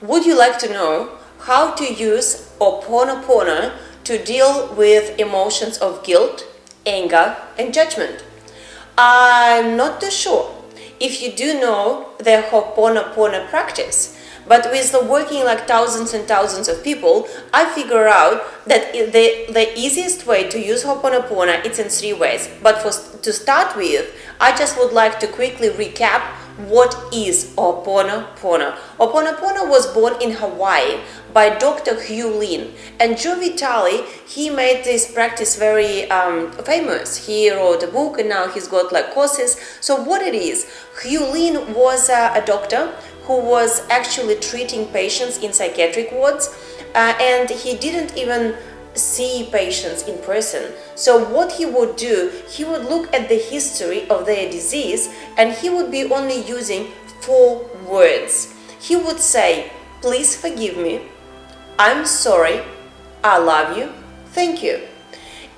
Would you like to know how to use Hoponono to deal with emotions of guilt, anger, and judgment? I'm not too sure if you do know the Hoponono practice, but with working like thousands and thousands of people, I figure out that the easiest way to use Hoponono it's in 3 ways. But to start with, I just would like to quickly recap what is Hoponono. Hoponono was born in Hawaii by Dr. Hugh Lin, and Joe Vitale, he made this practice very famous. He wrote a book and now he's got like courses. So what it is, Hugh Lin was a doctor who was actually treating patients in psychiatric wards, and he didn't even see patients in person. So what he would do, he would look at the history of their disease and he would be only using 4 words. He would say, please forgive me, I'm sorry, I love you, thank you.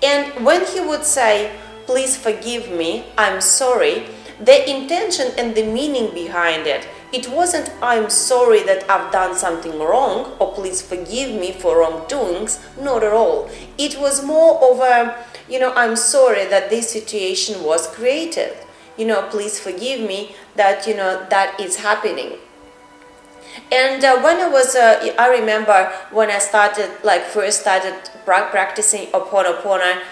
And when he would say, please forgive me, I'm sorry, the intention and the meaning behind it, it wasn't I'm sorry that I've done something wrong or please forgive me for wrongdoings, not at all. It was more of a, I'm sorry that this situation was created. Please forgive me that, that is happening. And when I remember when I first started practicing Hoponono,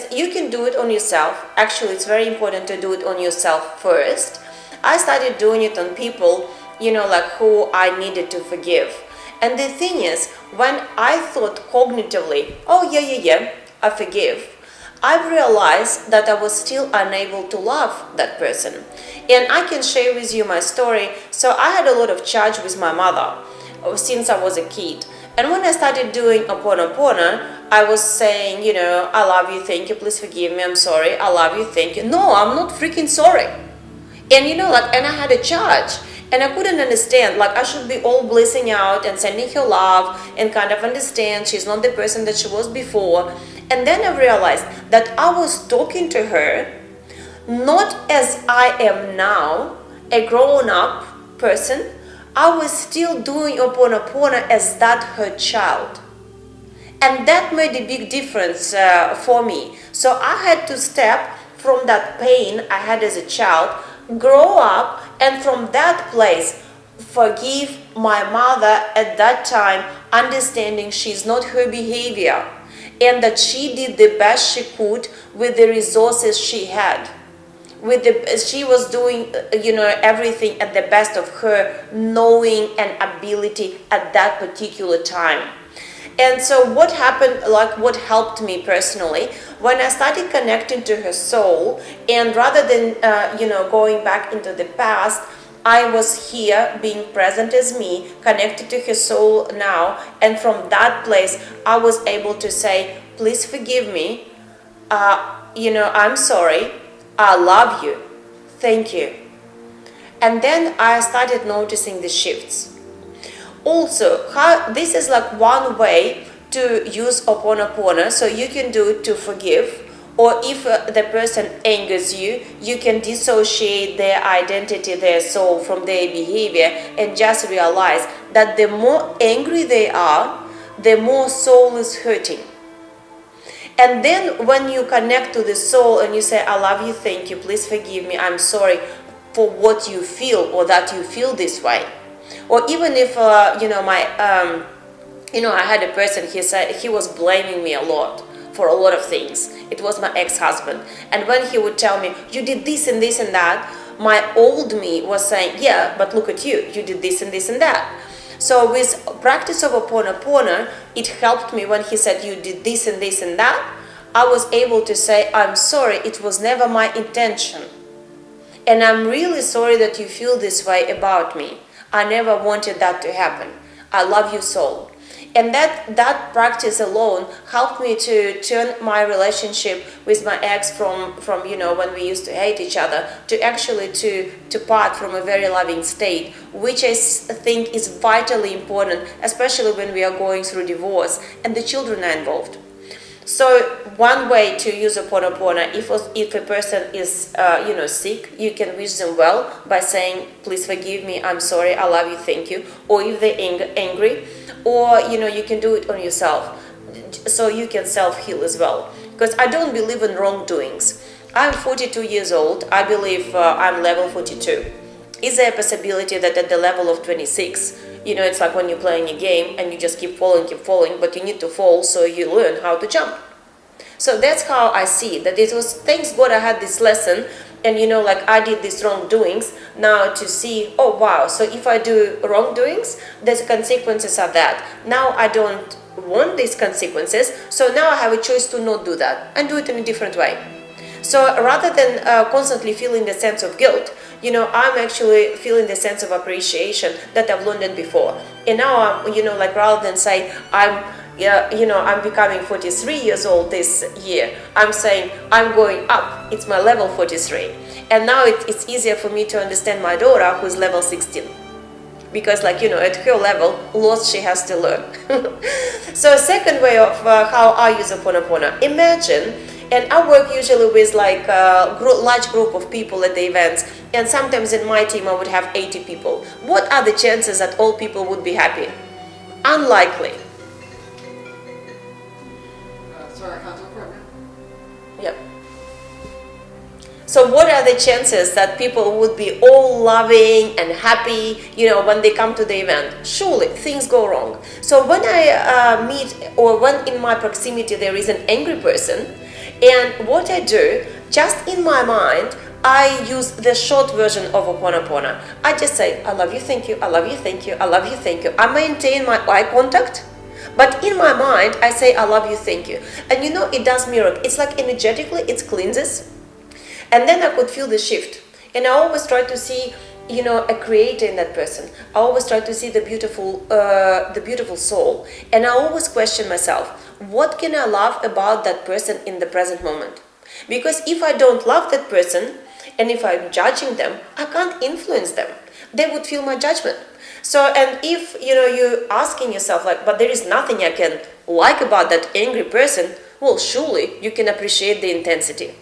you can do it on yourself. Actually, it's very important to do it on yourself first. I started doing it on people, who I needed to forgive. And the thing is, when I thought cognitively, oh yeah, I forgive, I realized that I was still unable to love that person. And I can share with you my story. So I had a lot of charge with my mother since I was a kid. And when I started doing Hoponono, I was saying, I love you, thank you, please forgive me, I'm sorry, I love you, thank you. No, I'm not freaking sorry. And and I had a charge. And I couldn't understand, I should be all blissing out and sending her love and kind of understand she's not the person that she was before. And then I realized that I was talking to her not as I am now, a grown-up person. I was still doing Hoponono as that her child. And that made a big difference for me. So I had to step from that pain I had as a child, grow up, and from that place forgive my mother at that time, understanding she's not her behavior and that she did the best she could with the resources she had. She was doing everything at the best of her knowing and ability at that particular time. And so what happened, what helped me personally, when I started connecting to her soul, and rather than going back into the past, I was here being present as me, connected to her soul now, and from that place I was able to say, please forgive me, I'm sorry, I love you, thank you. And then I started noticing the shifts. Also, this is one way to use Hoponono, so you can do it to forgive, or if the person angers you, you can dissociate their identity, their soul from their behavior and just realize that the more angry they are, the more soul is hurting. And then when you connect to the soul and you say, I love you, thank you, please forgive me, I'm sorry for what you feel or that you feel this way. Or even if, I had a person, he said he was blaming me a lot for a lot of things. It was my ex-husband. And when he would tell me, you did this and this and that, my old me was saying, yeah, but look at you, you did this and this and that. So with practice of Hoponono, it helped me when he said, you did this and this and that. I was able to say, I'm sorry, it was never my intention. And I'm really sorry that you feel this way about me. I never wanted that to happen. I love you, soul. And that practice alone helped me to turn my relationship with my ex from when we used to hate each other to actually to part from a very loving state, which I think is vitally important, especially when we are going through divorce and the children are involved. So one way to use Hoponopono, if a person is sick, you can wish them well by saying, please forgive me, I'm sorry, I love you, thank you. Or if they're angry, or you can do it on yourself, so you can self-heal as well. Because I don't believe in wrongdoings. I'm 42 years old. I believe I'm level 42. Is there a possibility that at the level of 26, it's like when you're playing a game and you just keep falling, but you need to fall so you learn how to jump. So that's how I see that it was, thanks God I had this lesson, and like I did these wrongdoings, now to see, oh wow, so if I do wrongdoings, there's consequences of that. Now I don't want these consequences, so now I have a choice to not do that and do it in a different way. So rather than constantly feeling the sense of guilt, I'm actually feeling the sense of appreciation that I've learned it before. And now I'm, like rather than say I'm becoming 43 years old this year, I'm saying I'm going up. It's my level 43. And now it's easier for me to understand my daughter who's level 16. Because at her level, lots she has to learn. So second way of how I use Hoponopono, imagine, and I work usually with like a large group of people at the events, and sometimes in my team I would have 80 people. What are the chances that all people would be happy? Unlikely. Sorry, I can't talk right now. Yep. So what are the chances that people would be all loving and happy, when they come to the event? Surely things go wrong. So when I meet, or when in my proximity there is an angry person, and what I do, just in my mind, I use the short version of Hoponopono. I just say, I love you, thank you, I love you, thank you, I love you, thank you. I maintain my eye contact, but in my mind, I say, I love you, thank you. And it does miracle. It's like energetically, it cleanses. And then I could feel the shift. And I always try to see, a creator in that person. I always try to see the beautiful soul. And I always question myself, what can I love about that person in the present moment? Because if I don't love that person, and if I'm judging them, I can't influence them. They would feel my judgment. So, and if, you're asking yourself, like, but there is nothing I can like about that angry person, well, surely you can appreciate the intensity.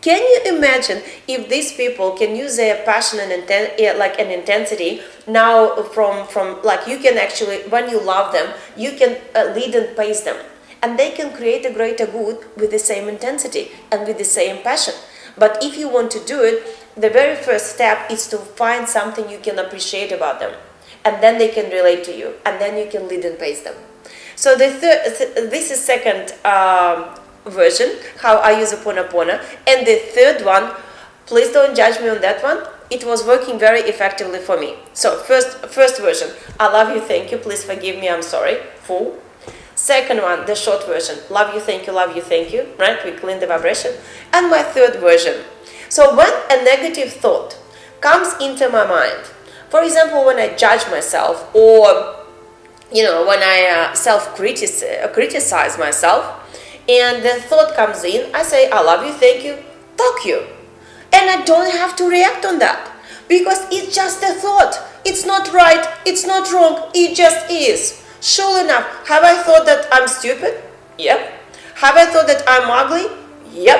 Can you imagine if these people can use their passion and an intensity now from like you can actually, when you love them, you can lead and pace them. And they can create a greater good with the same intensity and with the same passion. But if you want to do it, the very first step is to find something you can appreciate about them. And then they can relate to you. And then you can lead and pace them. So this is second version, how I use Hoponopono. And the third one, please don't judge me on that one. It was working very effectively for me. So first version, I love you, thank you, please forgive me, I'm sorry, full. Second one, the short version, love you, thank you, right? We clean the vibration. And my third version. So when a negative thought comes into my mind, for example, when I judge myself, or when I criticize myself, and the thought comes in, I say, I love you, thank you, fuck you. And I don't have to react on that, because it's just a thought. It's not right, it's not wrong, it just is. Sure enough, have I thought that I'm stupid? Yep. Have I thought that I'm ugly? Yep.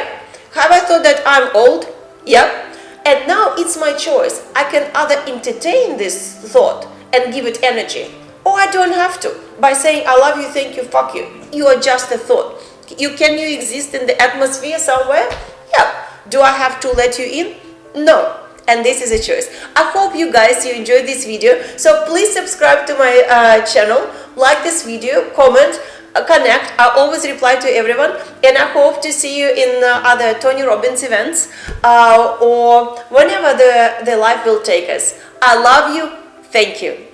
Have I thought that I'm old? Yep. And now it's my choice. I can either entertain this thought and give it energy, or I don't have to, by saying, I love you, thank you, fuck you. You are just a thought. Can you exist in the atmosphere somewhere? Yeah. Do I have to let you in? No. And this is a choice. I hope you enjoyed this video. So please subscribe to my channel, like this video, comment, connect. I always reply to everyone. And I hope to see you in other Tony Robbins events or whenever the life will take us. I love you. Thank you.